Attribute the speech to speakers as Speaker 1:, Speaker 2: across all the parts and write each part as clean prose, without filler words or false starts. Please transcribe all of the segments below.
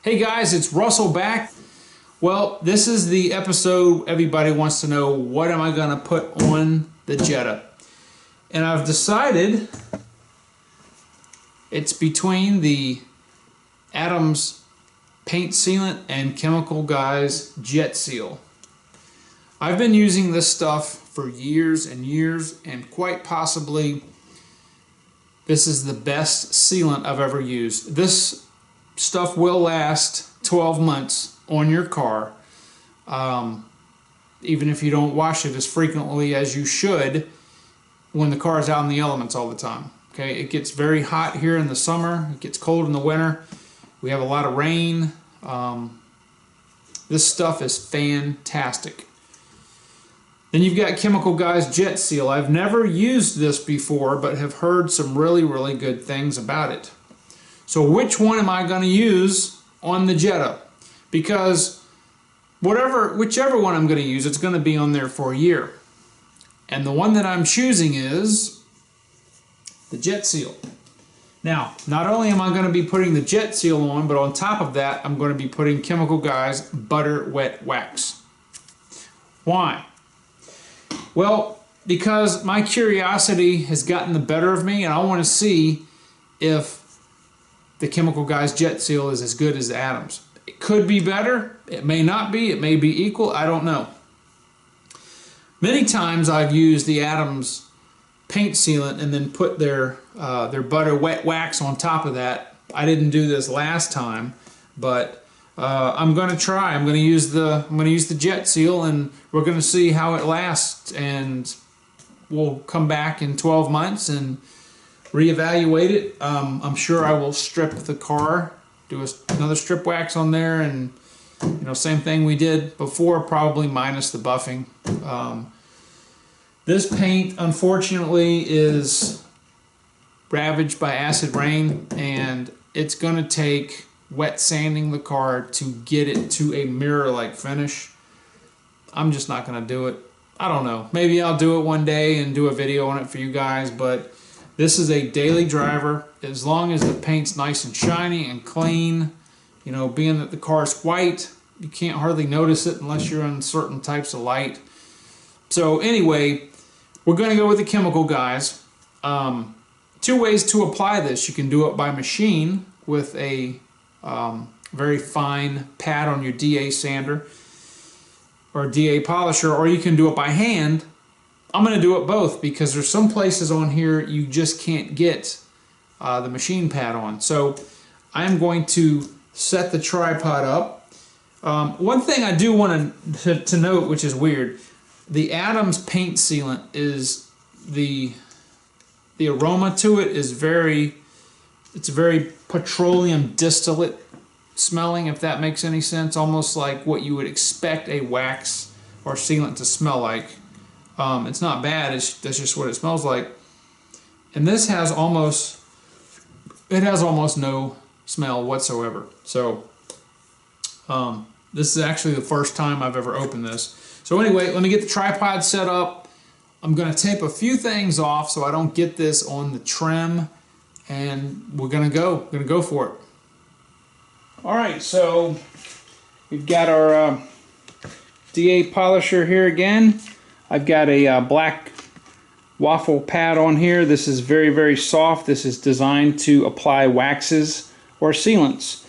Speaker 1: Hey guys, it's Russell back. Well, this is the episode everybody wants to know, what am I going to put on the Jetta? And I've decided it's between the Adams paint sealant and Chemical Guys Jet Seal. I've been using this stuff for years and years, and quite possibly this is the best sealant I've ever used. This stuff will last 12 months on your car, even if you don't wash it as frequently as you should when the car is out in the elements all the time. Okay, it gets very hot here in the summer, it gets cold in the winter, we have a lot of rain. This stuff is fantastic. Then you've got Chemical Guys Jet Seal. I've never used this before, but have heard some really good things about it. So which one am I going to use on the Jetta? Because whichever one I'm going to use, it's going to be on there for a year. And the one that I'm choosing is the Jet Seal. Now, not only am I going to be putting the Jet Seal on, but on top of that, I'm going to be putting Chemical Guys Butter Wet Wax. Why? Well, because my curiosity has gotten the better of me, and I want to see if the Chemical Guys Jet Seal is as good as the Adams. It could be better, it may not be, it may be equal, I don't know. Many times I've used the Adams paint sealant and then put their butter wet wax on top of that. I didn't do this last time, but I'm going to try. I'm going to use the Jet Seal, and we're going to see how it lasts, and we'll come back in 12 months and reevaluate it. I'm sure I will strip the car, do another strip wax on there, and same thing we did before, probably minus the buffing. This paint unfortunately is ravaged by acid rain, and it's going to take wet sanding the car to get it to a mirror-like finish. I'm just not going to do it. I don't know. Maybe I'll do it one day and do a video on it for you guys, but this is a daily driver. As long as the paint's nice and shiny and clean, being that the car's white, you can't hardly notice it unless you're in certain types of light. So anyway, we're going to go with the Chemical Guys. Two ways to apply this. You can do it by machine with a very fine pad on your DA sander or DA polisher, or you can do it by hand. I'm going to do it both because there's some places on here you just can't get the machine pad on. So I'm going to set the tripod up. One thing I do want to note, which is weird, the Adams paint sealant is the aroma to it is it's very petroleum distillate smelling, if that makes any sense, almost like what you would expect a wax or sealant to smell like. It's not bad, that's just what it smells like. And this has almost no smell whatsoever. So this is actually the first time I've ever opened this. So anyway, let me get the tripod set up. I'm going to tape a few things off so I don't get this on the trim, and we're going to go for it. Alright, so we've got our DA polisher here again. I've got a black waffle pad on here. This is very soft. This is designed to apply waxes or sealants.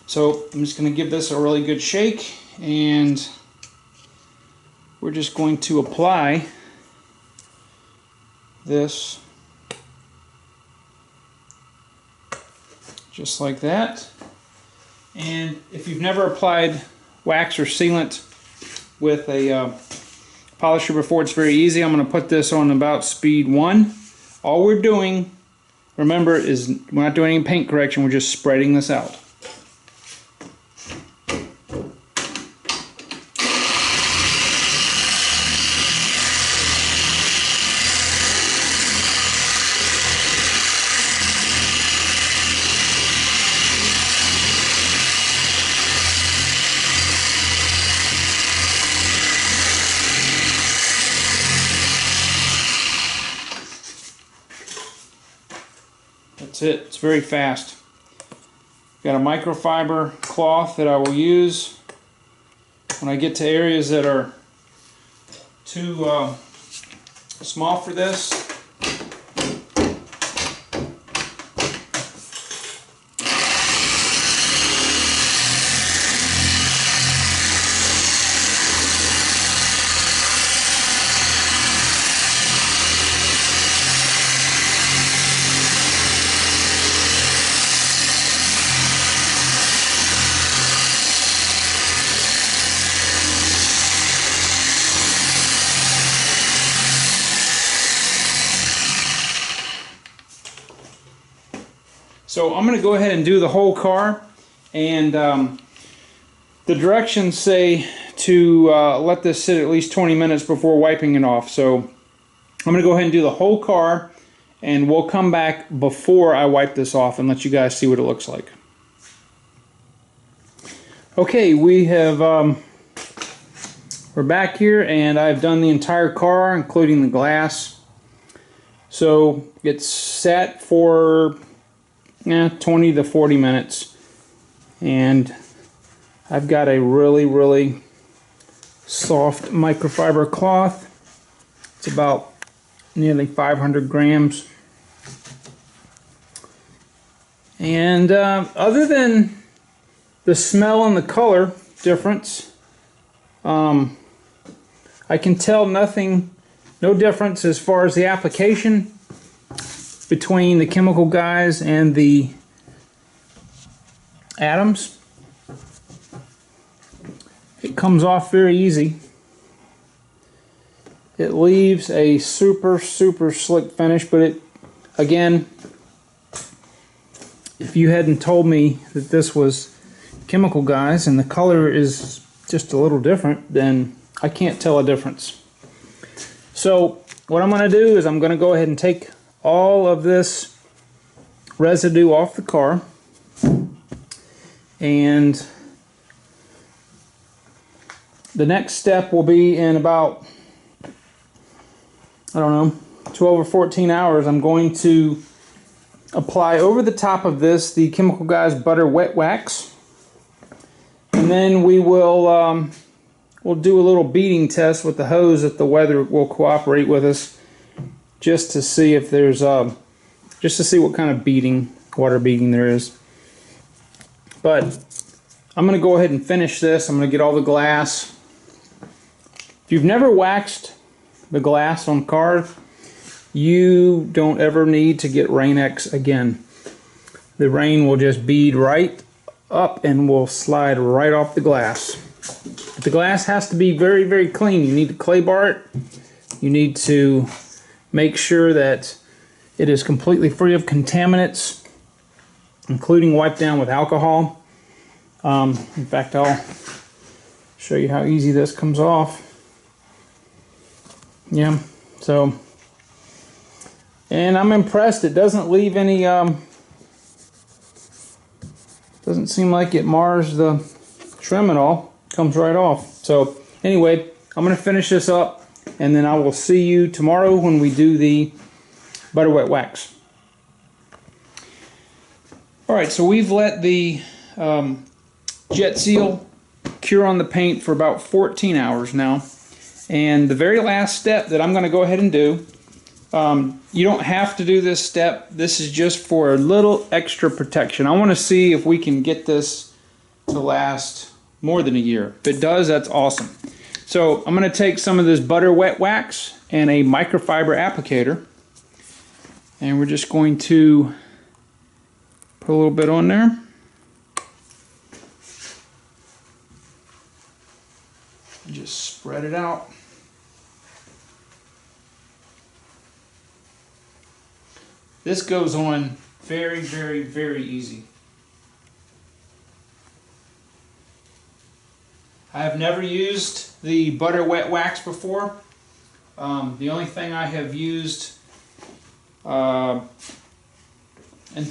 Speaker 1: So I'm just going to give this a really good shake, and we're just going to apply this just like that. And if you've never applied wax or sealant with a polisher before, it's very easy. I'm going to put this on about speed 1. All we're doing, remember, is we're not doing any paint correction, we're just spreading this out. That's it. It's very fast. Got a microfiber cloth that I will use when I get to areas that are too small for this. So I'm going to go ahead and do the whole car, and the directions say to let this sit at least 20 minutes before wiping it off. So I'm going to go ahead and do the whole car, and we'll come back before I wipe this off and let you guys see what it looks like. Okay, we're back here, and I've done the entire car, including the glass. So it's set for 20 to 40 minutes, and I've got a really soft microfiber cloth. It's about nearly 500 grams, and other than the smell and the color difference, I can tell no difference as far as the application between the chemical guys and the atoms. It comes off very easy. It leaves a super slick finish, but again, if you hadn't told me that this was chemical guys and the color is just a little different, then I can't tell a difference. So what I'm going to do is I'm going to go ahead and take all of this residue off the car, and the next step will be in about, I don't know, 12 or 14 hours. I'm going to apply over the top of this the Chemical Guys Butter Wet Wax, and then we will we'll do a little beating test with the hose if the weather will cooperate with us, just to see if there's just to see what kind of water beating there is. But I'm going to go ahead and finish this. I'm going to get all the glass. If you've never waxed the glass on cars, you don't ever need to get Rain-X again. The rain will just bead right up and will slide right off the glass. But the glass has to be very clean. You need to clay bar it. You need to make sure that it is completely free of contaminants, including wipe down with alcohol. In fact, I'll show you how easy this comes off. Yeah, so, and I'm impressed. It doesn't leave any, doesn't seem like it mars the trim at all. Comes right off. So anyway, I'm going to finish this up, and then I will see you tomorrow when we do the Butter Wet Wax. Alright, so we've let the jet seal cure on the paint for about 14 hours now. And the very last step that I'm going to go ahead and do, you don't have to do this step. This is just for a little extra protection. I want to see if we can get this to last more than a year. If it does, that's awesome. So I'm going to take some of this Butter Wet Wax and a microfiber applicator, and we're just going to put a little bit on there. And just spread it out. This goes on very easy. I have never used the Butter Wet Wax before. The only thing I have used in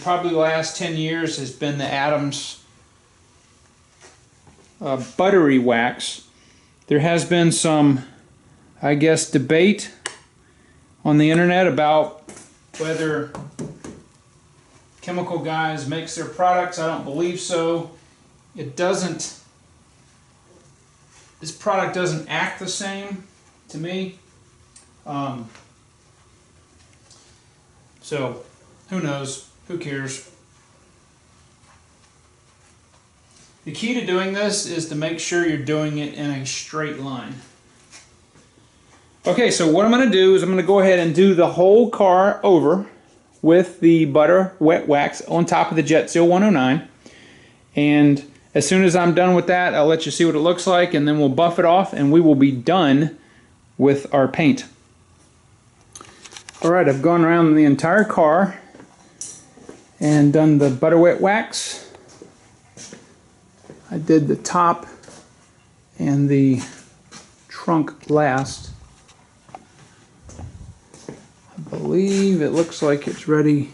Speaker 1: probably the last 10 years has been the Adams buttery wax. There has been some, I guess, debate on the internet about whether Chemical Guys makes their products. I don't believe so. It doesn't, this product doesn't act the same to me. So, who knows? Who cares? The key to doing this is to make sure you're doing it in a straight line. Okay, so what I'm going to do is I'm going to go ahead and do the whole car over with the butter wet wax on top of the Jet Seal 109. And as soon as I'm done with that, I'll let you see what it looks like, and then we'll buff it off and we will be done with our paint. Alright, I've gone around the entire car and done the butter wet wax. I did the top and the trunk last. I believe it looks like it's ready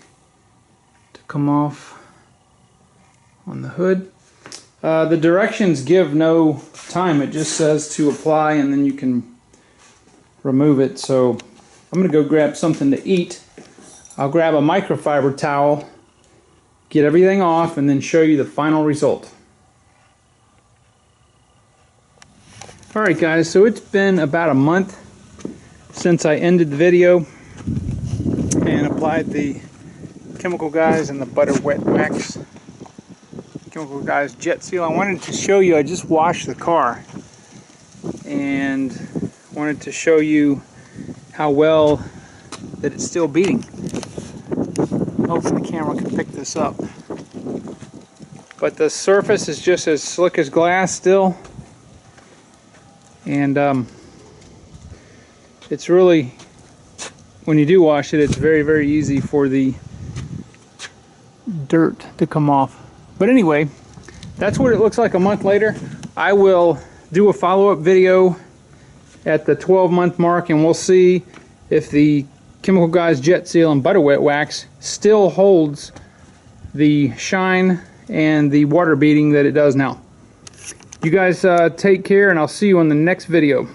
Speaker 1: to come off on the hood. The directions give no time. It just says to apply and then you can remove it. So I'm going to go grab something to eat. I'll grab a microfiber towel, get everything off, and then show you the final result. Alright guys, so it's been about a month since I ended the video and applied the Chemical Guys and the butter wet wax. Chemical Guys Jet Seal. I wanted to show you, I just washed the car and wanted to show you how well that it's still beating. Hopefully the camera can pick this up. But the surface is just as slick as glass still. And it's really, when you do wash it, it's very, very easy for the dirt to come off. But anyway, that's what it looks like a month later. I will do a follow-up video at the 12-month mark, and we'll see if the Chemical Guys Jet Seal and butter wet wax still holds the shine and the water beading that it does now. You guys take care, and I'll see you on the next video.